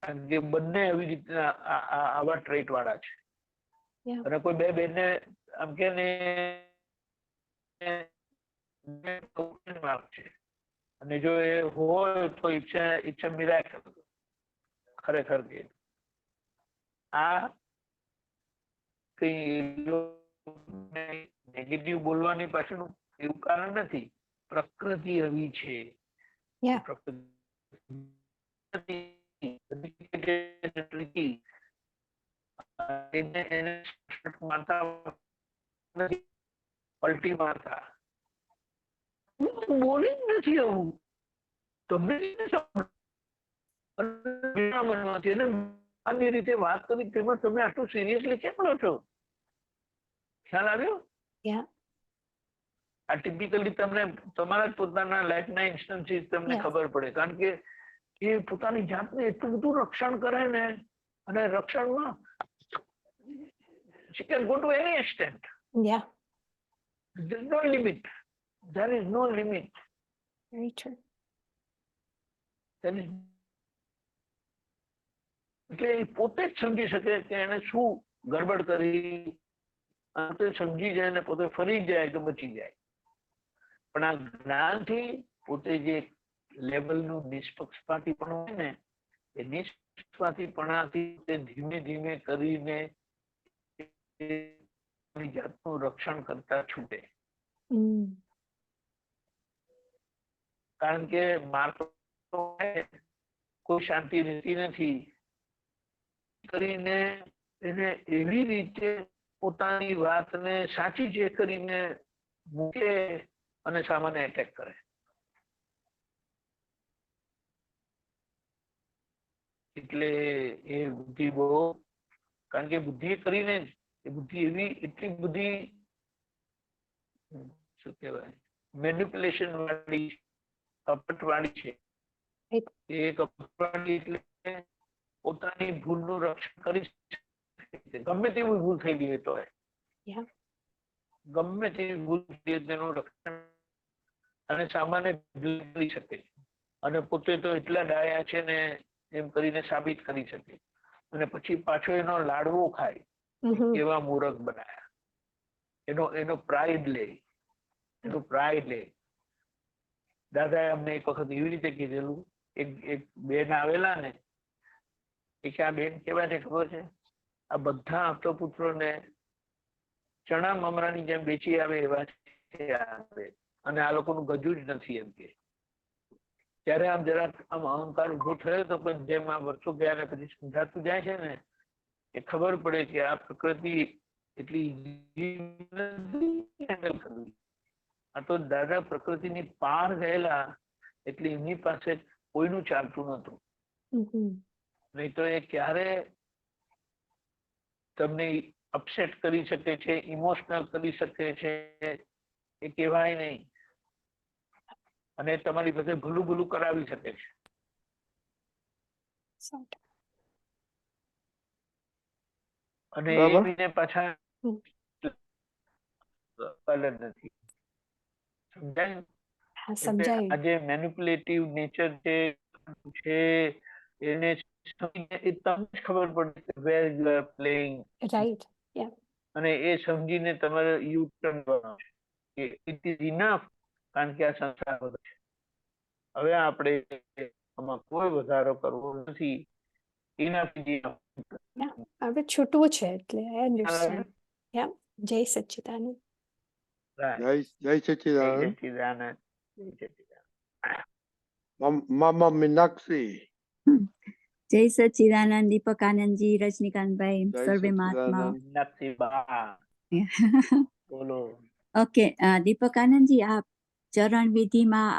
કારણ કે બંને એવી રીતના આવા ટ્રેટ વાળા છે. Yeah. અને કોઈ બે બેનને આમ કે ને છે અને જો એ હોય તો ઈચ્છા મિરાકલ ખરેખર કે આ કઈ નેગેટિવ બોલવાની પાછળનું એવું કારણ નથી. પ્રકૃતિ એવી છે. Yeah. પલટી મારતા બોલી જ નથી આવું તમને આની રીતે વાત કરી તેમાં તમે આટલું સિરિયસલી કેમ લો છો? ખ્યાલ આવ્યો? Yeah. આ ટિપિકલી તમને તમારા જ પોતાના લાઈફના ઇન્સ્ટન્સીસ તમને Yes. ખબર પડે, કારણ કે એ પોતાની જાતને એટલું બધું રક્ષણ કરે ને, અને રક્ષણમાં she can go to any extent. Yeah. There is no limit. There is no limit. Very true. There is... એટલે એ પોતે જ સમજી શકે કે એને શું ગડબડ કરી, પોતે સમજી જાય ને પોતે ફરી જાય તો બચી જાય. પણ આ જ્ઞાનથી પોતે જે લેવલનું નિષ્પક્ષપાતીપણું હોય ને, એ નિષ્પક્ષપાતીપણાથી તે ધીમે ધીમે કરીને જાતનું રક્ષણ કરતા છૂટે. કારણ કે માર્ગ કોઈ શાંતિ રહેતી નથી કરીને એને એવી રીતે પોતાની વાતને સાચી છે કરીને મૂકે અને સામાન્ય એટેક કરે. એટલે એ બુદ્ધિ બહુ, કારણ કે બુદ્ધિ કરીને જ એ બુદ્ધિ એવી એટલી બધી શું કહેવાય મેનિપ્યુલેશન વાળી, કપટ વાળી છે. એ કપટ વાળી એટલે પોતાની ભૂલનું રક્ષણ કરી શકે, ગમે તેવી ભૂલ થઈ ગઈ તો ગમે તેવી ભૂલ તેનું રક્ષણ અને સામાન્ય કરી શકે, અને પોતે તો એટલા ડાયા છે ને એમ કરીને સાબિત કરી શકે, અને પછી પાછો એનો લાડવો ખાય. કેવા મૂરખ બનાયા, એનો પ્રાઇડ લે, એનું પ્રાઇડ લે. દાદાએ અમને એક વખત એવી રીતે કીધેલું, એક બેન આવેલા ને, કે આ બેન કેવા છે ખબર છે? આ બધા આપતપુત્રોને ચણા મમરાની જેમ વેચી આવે એવા છે, અને આ લોકોનું ગજુ જ નથી એમ કે. ત્યારે આમ જરાક આમ અહંકાર ઉભો થયો તો, પણ જેમ આ વર્ષો ગયા ને પછી સમજાતું જાય છે ને, એ ખબર પડે કે આ પ્રકૃતિ એટલી હેન્ડલ કરવી. આ તો દાદા પ્રકૃતિની પાર ગયેલા, એટલે એમની પાસે કોઈનું ચાલતું નતું. નહીં તો એ ક્યારે તમને અપસેટ કરી શકે છે, ઇમોશનલ કરી શકે છે, એ કહેવાય નહીં. અને તમારી પાસે ભૂલું ભૂલું કરાવી શકે છે. અને એને પાછા નથી. સમજાય? આજે મેનિપ્યુલેટિવ નેચર છે એને તમને ખબર પડે વેર યુ આર પ્લેઇંગ, રાઈટ? અને એ સમજીને તમારે યુ ટર્ન કરવાનો છે કે ઇટ ઇઝ ઇનફ, કારણ કે આ સંસાર છે હવે આપણે આમાં કોઈ વધારો કરવો નથી. એનાથી હવે છૂટવું છે એટલે I understand. Yeah. જય સચ્ચિદાનંદ. જય સચ્ચિદાનંદ. સચ્ચિદાનંદ. જય સચ્ચિદાનંદ. મામા મીનાક્ષી. જય સચ્ચિદાનંદ, દીપકાનંદજી, રજનીકાંતભાઈ, જય સર્વે મહાત્મા. સચ્ચિદાનંદ. મીનાક્ષી બા બોલો. ઓકે, દીપકાનંદજી, આપ ચરણ વિધિમાં